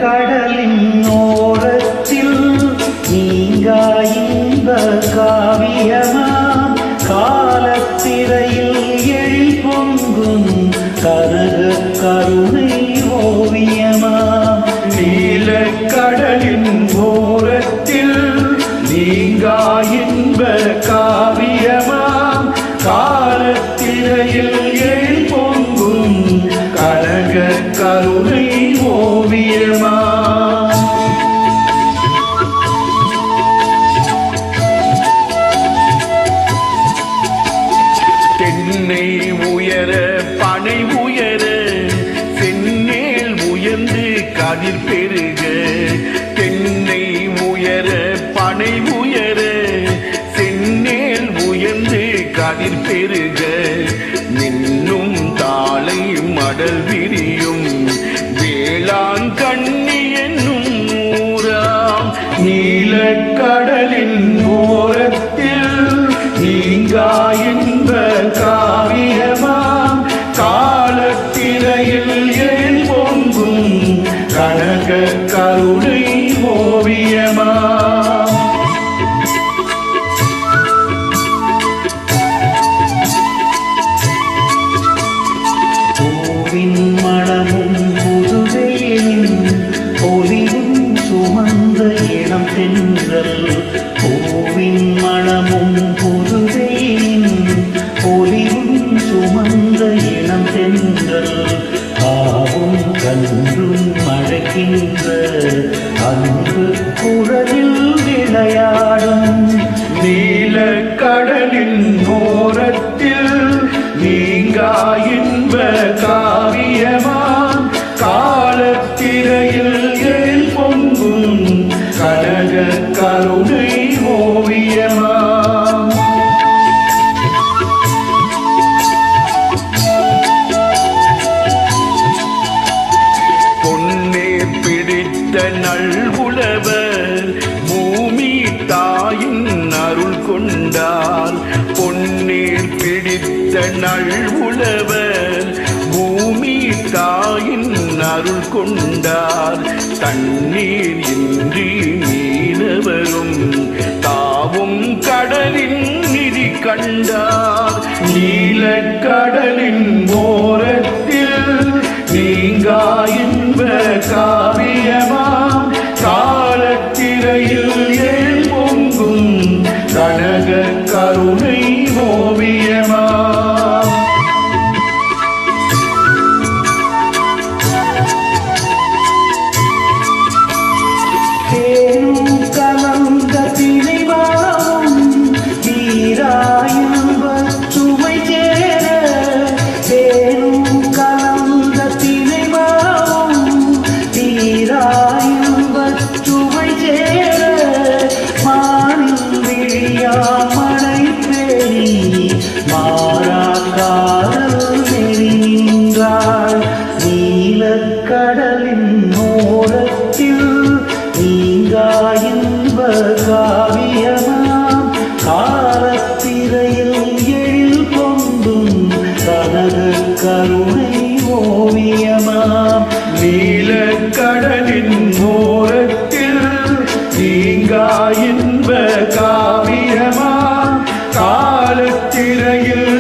கடலின் ஓரத்தில் நீங்கா இன்ப காவியமாம் காலத்திரையில் எழில் பொங்கும் கருக கருணை ஓவியமாம். நீல கடலின் ஓரத்தில் நீங்கா இன்ப காவியமாம் காலத்திரையில் எழில் பொங்கும் கனக கருணை ஓவியமாம். தென்னை உயர பனை உயர சென்னேல் உயர்ந்து கதிர் பெருக. தென்னை உயர பனை உயர சென்னேல் உயர்ந்து கதிர் பெருக. மின்னும் தாளை மடல் விரியும் வேளாண் கண்ணி என்னும் ஊராம். நீல கடலின் ஓரத்தில் நீங்கா இன்ப காவியமாம் காலத்திரையில் எழில் பொங்கும் கனக கருணை ஓவியமாம். பூவின் மணமும் புதுவெயிலின் பொலிவும் சுமந்த இளம் தென்றல். பூவின் மணமும் புதுவெயிலின் பொலிவும் சுமந்த இளம் தென்றல். ஆவும் கன்றும் மழைக்கின்ற அன்பு குழலில் விளையாடும். நீல கடலின் ஓரத்தில் நீங்கா இன்ப காவியமாம் காலத்திரையில் எழில் பொங்கும் கனக கருணை ஓவியமாம். பொன்னே பிடித்த நல்வுழவர் பூமி தாயின் அருள் கொண்டார். பொன்னேர் பிடித்த நல்வுழவர் பூமி தாயின் அருள் கொண்டார். தண்ணீர் இன்றி மீனவரும் தாவும் கடலின் நிதி கண்டார். நீல கடலின் ஓரத்தில் நீங்கா இன்ப காவியமாம் காலத்திரையில் எழில் பொங்கும் கனக கருணை ஓவியமாம். தேனும் கலந்த திணைவாவும் தீராயின்ப சுவை சேர. தேனும் கலந்த திணைவாவும் தீராயின்ப சுவை சேர. மானின் விழியாமடை பேணி மாறா காதல் நெறி நின்றாள். நீல கடலின் ஓரத்தில் நீங்கா இன்ப காவியமாம் காலத்திரையில் எழில் பொங்கும் கனக கருணை ஓவியமாம். நீல கடலின் ஓரத்தில் நீங்கா இன்ப காவியமாம் காலத்திரையில்